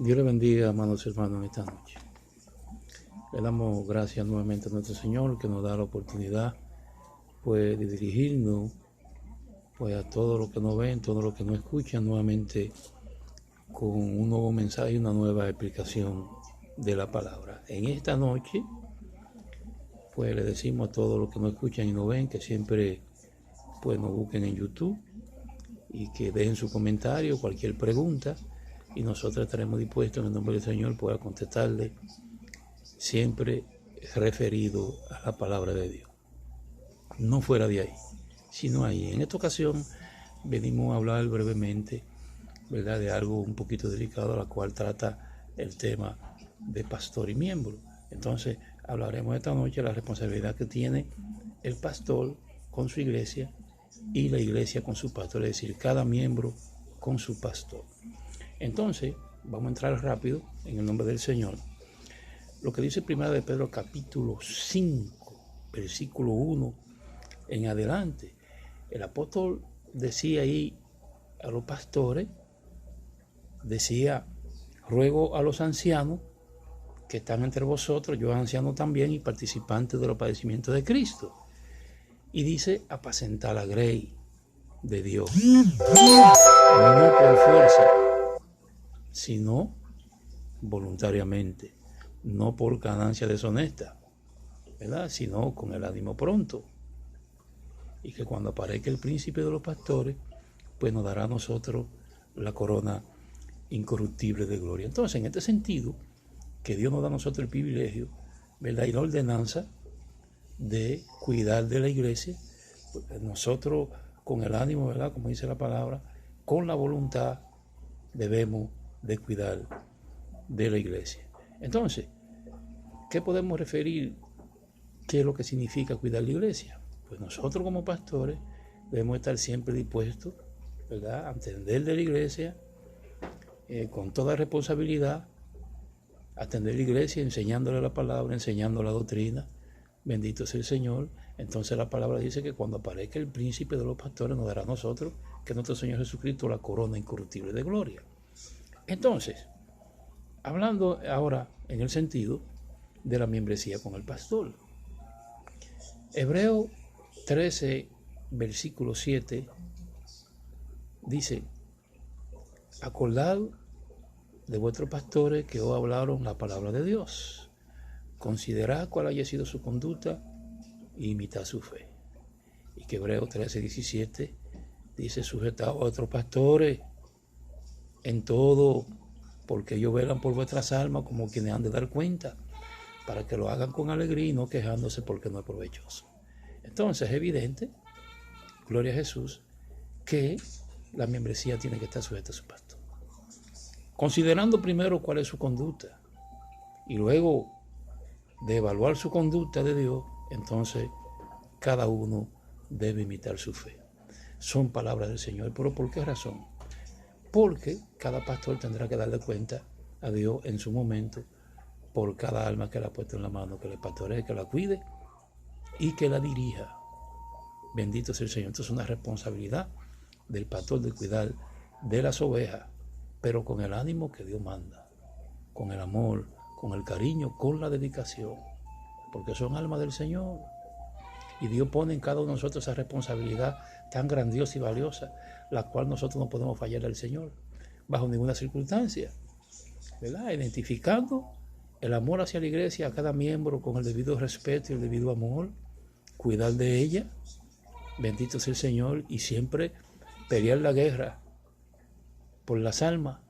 Dios le bendiga, amados hermanos, esta noche. Le damos gracias nuevamente a nuestro Señor que nos da la oportunidad pues, de dirigirnos pues, a todos los que nos ven, todos los que nos escuchan nuevamente con un nuevo mensaje y una nueva explicación de la palabra. En esta noche pues le decimos a todos los que nos escuchan y nos ven que siempre pues, nos busquen en YouTube y que dejen su comentario, cualquier pregunta, y nosotros estaremos dispuestos en el nombre del Señor para contestarle siempre referido a la palabra de Dios. No fuera de ahí, sino ahí. En esta ocasión venimos a hablar brevemente, ¿verdad?, de algo un poquito delicado, la cual trata el tema de pastor y miembro. Entonces hablaremos esta noche de la responsabilidad que tiene el pastor con su iglesia y la iglesia con su pastor, es decir, cada miembro con su pastor. Entonces, vamos a entrar rápido en el nombre del Señor. Lo que dice 1 de Pedro capítulo 5, versículo 1 en adelante. El apóstol decía ahí a los pastores, decía, ruego a los ancianos que están entre vosotros, yo anciano también y participantes de los padecimientos de Cristo. Y dice, apacentar la grey de Dios, no por fuerza, sino voluntariamente, no por ganancia deshonesta, ¿verdad?, sino con el ánimo pronto. Y que cuando aparezca el príncipe de los pastores, pues nos dará a nosotros la corona incorruptible de gloria. Entonces, en este sentido, que Dios nos da a nosotros el privilegio, ¿verdad?, y la ordenanza de cuidar de la iglesia, pues nosotros con el ánimo, ¿verdad?, como dice la palabra, con la voluntad debemos de cuidar de la iglesia. Entonces, ¿qué podemos referir? ¿Qué es lo que significa cuidar la iglesia? Pues nosotros como pastores debemos estar siempre dispuestos, ¿verdad?, a atender de la iglesia con toda responsabilidad, atender la iglesia, enseñándole la palabra, enseñando la doctrina. Bendito sea el Señor. Entonces la palabra dice que cuando aparezca el príncipe de los pastores nos dará a nosotros, que nuestro Señor Jesucristo, la corona incorruptible de gloria. Entonces, hablando ahora en el sentido de la membresía con el pastor. Hebreo 13, versículo 7, dice, acordad de vuestros pastores que os hablaron la palabra de Dios. Considerad cuál haya sido su conducta e imitad su fe. Y que Hebreo 13, 17 dice, sujetad a vuestros pastores en todo, porque ellos velan por vuestras almas como quienes han de dar cuenta, para que lo hagan con alegría y no quejándose porque no es provechoso. Entonces es evidente, gloria a Jesús, que la membresía tiene que estar sujeta a su pastor. Considerando primero cuál es su conducta y luego de evaluar su conducta de Dios, entonces cada uno debe imitar su fe. Son palabras del Señor, pero ¿por qué razón? Porque cada pastor tendrá que darle cuenta a Dios en su momento por cada alma que le ha puesto en la mano, que le pastoree, que la cuide y que la dirija. Bendito sea el Señor. Entonces es una responsabilidad del pastor de cuidar de las ovejas, pero con el ánimo que Dios manda, con el amor, con el cariño, con la dedicación, porque son almas del Señor. Y Dios pone en cada uno de nosotros esa responsabilidad tan grandiosa y valiosa, la cual nosotros no podemos fallar al Señor bajo ninguna circunstancia, ¿verdad? Identificando el amor hacia la iglesia, a cada miembro con el debido respeto y el debido amor, cuidar de ella, bendito sea el Señor, y siempre pelear la guerra por las almas,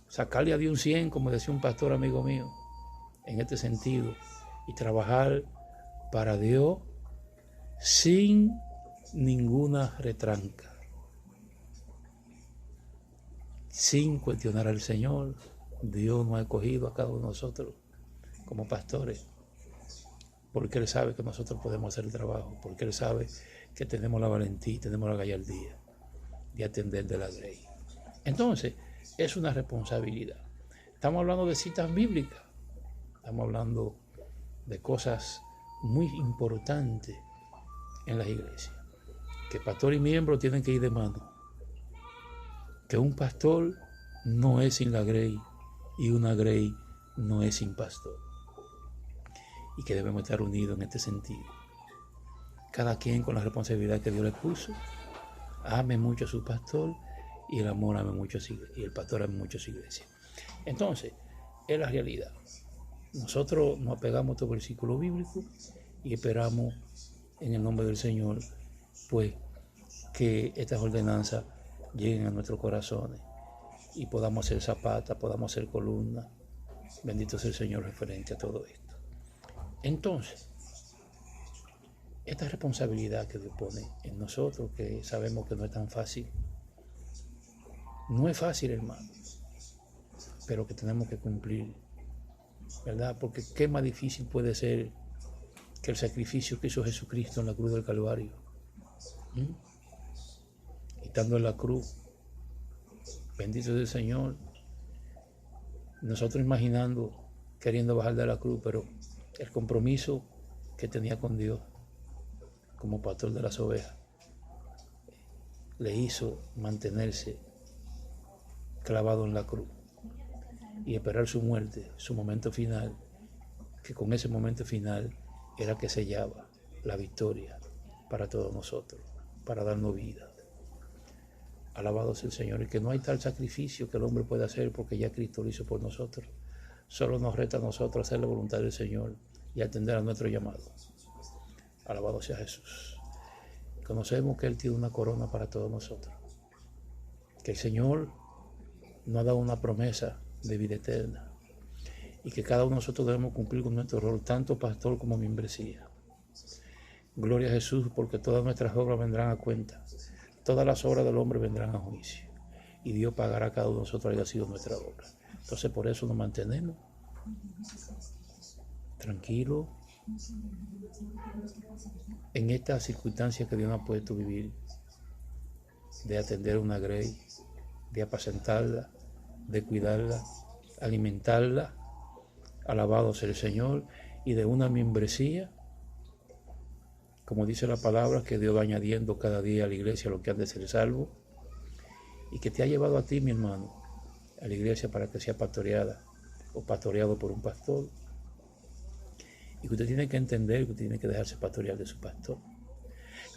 sacarle a Dios un 100, como decía un pastor amigo mío, en este sentido, y trabajar para Dios sin ninguna retranca, sin cuestionar al Señor. Dios nos ha escogido a cada uno de nosotros como pastores, porque Él sabe que nosotros podemos hacer el trabajo, porque Él sabe que tenemos la valentía, tenemos la gallardía de atender de la grey. Entonces, es una responsabilidad. Estamos hablando de citas bíblicas, estamos hablando de cosas muy importantes en las iglesias, que pastor y miembro tienen que ir de mano, que un pastor no es sin la grey y una grey no es sin pastor. Y que debemos estar unidos en este sentido. Cada quien con la responsabilidad que Dios le puso. Ame mucho a su pastor y el amor ame mucho a su iglesia, y el pastor ame mucho a su iglesia. Entonces, es la realidad. Nosotros nos apegamos a estos versículos bíblicos y esperamos en el nombre del Señor, pues, que estas ordenanzas lleguen a nuestros corazones y podamos ser zapatas, podamos ser columnas. Bendito sea el Señor referente a todo esto. Entonces, esta responsabilidad que Dios pone en nosotros, que sabemos que no es tan fácil, no es fácil, hermano, pero que tenemos que cumplir, ¿verdad? Porque qué más difícil puede ser que el sacrificio que hizo Jesucristo en la cruz del Calvario. Y estando en la cruz, bendito sea el Señor, nosotros imaginando, queriendo bajar de la cruz, pero el compromiso que tenía con Dios como pastor de las ovejas le hizo mantenerse clavado en la cruz y esperar su muerte, su momento final, que con ese momento final era que sellaba la victoria para todos nosotros, para darnos vida. Alabado sea el Señor, y que no hay tal sacrificio que el hombre pueda hacer porque ya Cristo lo hizo por nosotros. Solo nos resta a nosotros hacer la voluntad del Señor y atender a nuestro llamado. Alabado sea Jesús. Conocemos que Él tiene una corona para todos nosotros, que el Señor nos ha dado una promesa de vida eterna y que cada uno de nosotros debemos cumplir con nuestro rol, tanto pastor como membresía. Gloria a Jesús, porque todas nuestras obras vendrán a cuenta, todas las obras del hombre vendrán a juicio y Dios pagará a cada uno de nosotros haya sido nuestra obra. Entonces por eso nos mantenemos tranquilos en esta circunstancia que Dios nos ha puesto vivir, de atender una grey, de apacentarla, de cuidarla, alimentarla, alabado sea el Señor, y de una membresía, como dice la palabra, que Dios va añadiendo cada día a la iglesia lo que han de ser salvo, y que te ha llevado a ti, mi hermano, a la iglesia para que sea pastoreada o pastoreado por un pastor, y que usted tiene que entender que usted tiene que dejarse pastorear de su pastor,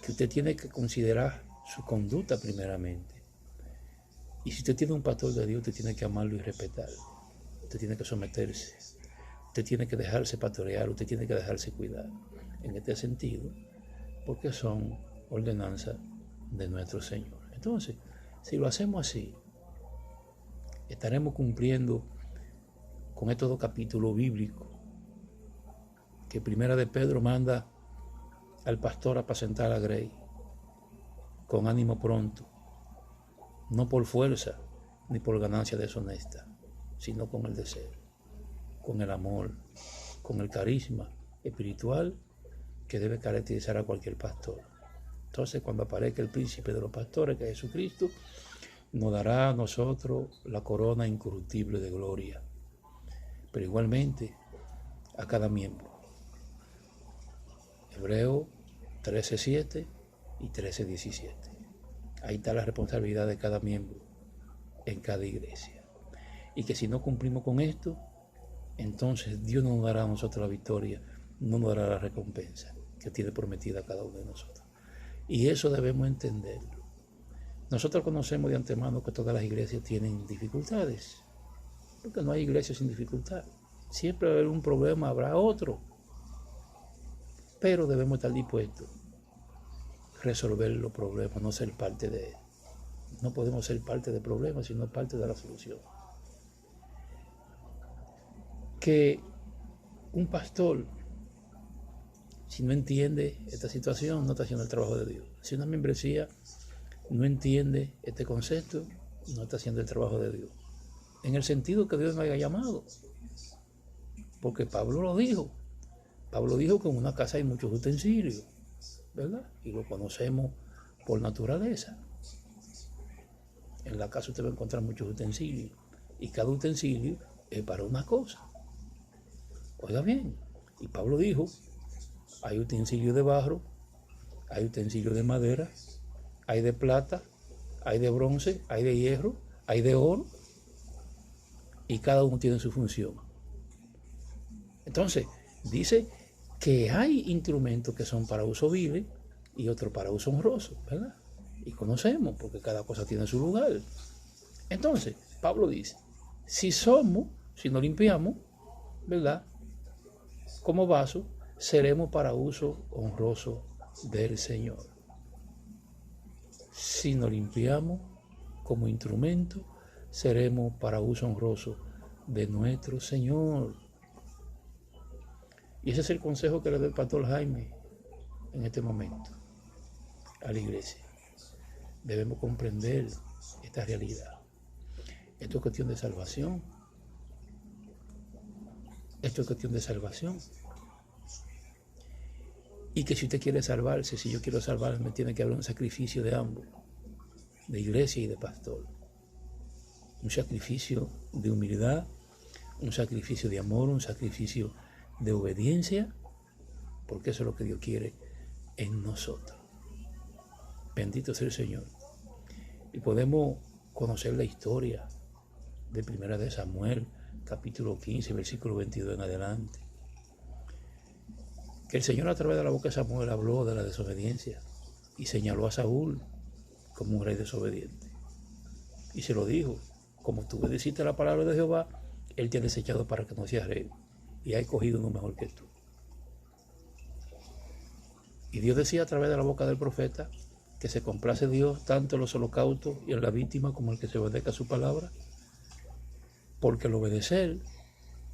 que usted tiene que considerar su conducta primeramente. Y si usted tiene un pastor de Dios, usted tiene que amarlo y respetarlo. Usted tiene que someterse. Usted tiene que dejarse pastorear. Usted tiene que dejarse cuidar. En este sentido, porque son ordenanzas de nuestro Señor. Entonces, si lo hacemos así, estaremos cumpliendo con estos dos capítulos bíblicos que Primera de Pedro manda al pastor a apacentar a grey con ánimo pronto, no por fuerza ni por ganancia deshonesta, sino con el deseo, con el amor, con el carisma espiritual que debe caracterizar a cualquier pastor. Entonces, cuando aparezca el príncipe de los pastores, que es Jesucristo, nos dará a nosotros la corona incorruptible de gloria, pero igualmente a cada miembro. Hebreo 13:7 y 13:17. Ahí está la responsabilidad de cada miembro en cada iglesia. Y que si no cumplimos con esto, entonces Dios no nos dará a nosotros la victoria, no nos dará la recompensa que tiene prometida a cada uno de nosotros. Y eso debemos entenderlo. Nosotros conocemos de antemano que todas las iglesias tienen dificultades, porque no hay iglesia sin dificultad. Siempre va a haber un problema, habrá otro. Pero debemos estar dispuestos a resolver los problemas, no ser parte de él. No podemos ser parte del problema, sino parte de la solución. Que un pastor, si no entiende esta situación, no está haciendo el trabajo de Dios. Si una membresía no entiende este concepto, no está haciendo el trabajo de Dios. En el sentido que Dios no haya llamado. Porque Pablo lo dijo. Pablo dijo que en una casa hay muchos utensilios, ¿verdad? Y lo conocemos por naturaleza. En la casa usted va a encontrar muchos utensilios. Y cada utensilio es para una cosa. Oiga bien, y Pablo dijo, hay utensilios de barro, hay utensilios de madera, hay de plata, hay de bronce, hay de hierro, hay de oro. y cada uno tiene su función. Entonces, dice que hay instrumentos que son para uso vil y otros para uso honroso, ¿verdad? Y conocemos, porque cada cosa tiene su lugar. Entonces, Pablo dice, si nos limpiamos, ¿verdad? Como vaso, seremos para uso honroso del Señor. Si nos limpiamos como instrumento, seremos para uso honroso de nuestro Señor. Y ese es el consejo que le da el pastor Jaime en este momento a la iglesia. Debemos comprender esta realidad. Esto es cuestión de salvación. Esto es cuestión de salvación. Y que si usted quiere salvarse, si yo quiero salvarme, tiene que haber un sacrificio de ambos, de iglesia y de pastor. Un sacrificio de humildad, un sacrificio de amor, un sacrificio de obediencia, porque eso es lo que Dios quiere en nosotros. Bendito sea el Señor. Y podemos conocer la historia de Primera de Samuel, capítulo 15, versículo 22 en adelante. Que el Señor a través de la boca de Samuel habló de la desobediencia y señaló a Saúl como un rey desobediente. Y se lo dijo, como tú obedeciste la palabra de Jehová, Él te ha desechado para que no seas rey y ha escogido uno mejor que tú. Y Dios decía a través de la boca del profeta que se complace Dios tanto en los holocaustos y en la víctima como el que se obedezca a su palabra, porque el obedecer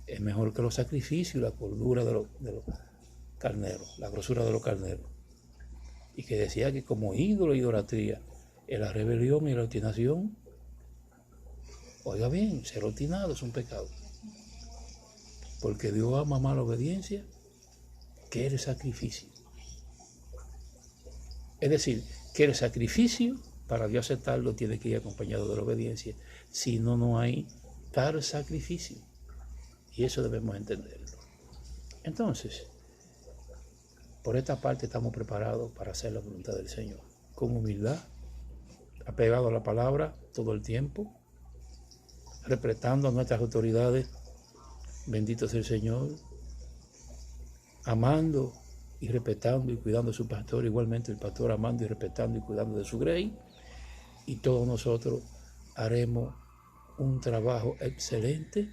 es mejor que los sacrificios y la cordura de los carneros, la grosura de los carneros. Y que decía que como ídolo e idolatría es la rebelión y la obstinación. Oiga bien, ser obstinado es un pecado. Porque Dios ama más la obediencia que el sacrificio. Es decir, que el sacrificio, para Dios aceptarlo, tiene que ir acompañado de la obediencia. Si no, no hay tal sacrificio. Y eso debemos entenderlo. Entonces, por esta parte estamos preparados para hacer la voluntad del Señor. Con humildad, apegado a la palabra todo el tiempo, respetando a nuestras autoridades, bendito sea el Señor, amando y respetando y cuidando a su pastor, igualmente el pastor amando y respetando y cuidando de su grey, y todos nosotros haremos un trabajo excelente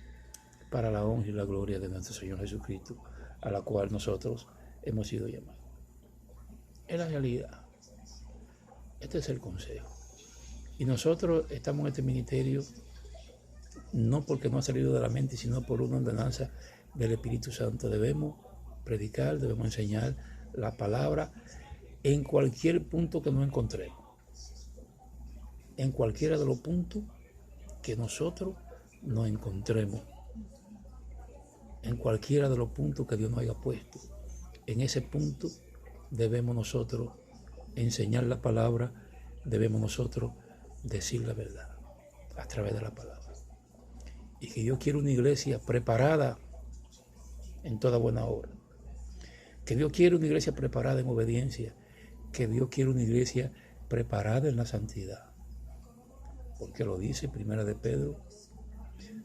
para la honra y la gloria de nuestro Señor Jesucristo, a la cual nosotros hemos sido llamados. Es la realidad. Este es el consejo. Y nosotros estamos en este ministerio no porque no ha salido de la mente, sino por una ordenanza del Espíritu Santo. Debemos predicar, debemos enseñar la palabra en cualquier punto que nos encontremos. En cualquiera de los puntos que nosotros nos encontremos. En cualquiera de los puntos que Dios nos haya puesto. En ese punto debemos nosotros enseñar la palabra, debemos nosotros decir la verdad a través de la palabra. Y que Dios quiere una iglesia preparada en toda buena obra. Que Dios quiere una iglesia preparada en obediencia. Que Dios quiere una iglesia preparada en la santidad. Porque lo dice Primera de Pedro,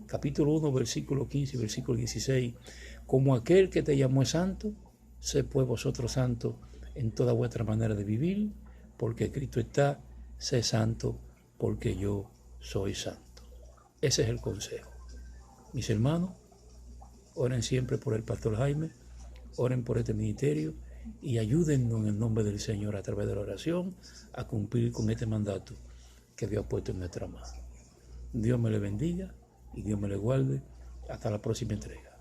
capítulo 1, versículo 15 y versículo 16. Como aquel que te llamó es santo, sé pues vosotros santos en toda vuestra manera de vivir, porque Cristo está, sé santo, porque yo soy santo. Ese es el consejo. Mis hermanos, oren siempre por el pastor Jaime, oren por este ministerio y ayúdennos en el nombre del Señor a través de la oración a cumplir con este mandato que Dios ha puesto en nuestra mano. Dios me le bendiga y Dios me le guarde. Hasta la próxima entrega.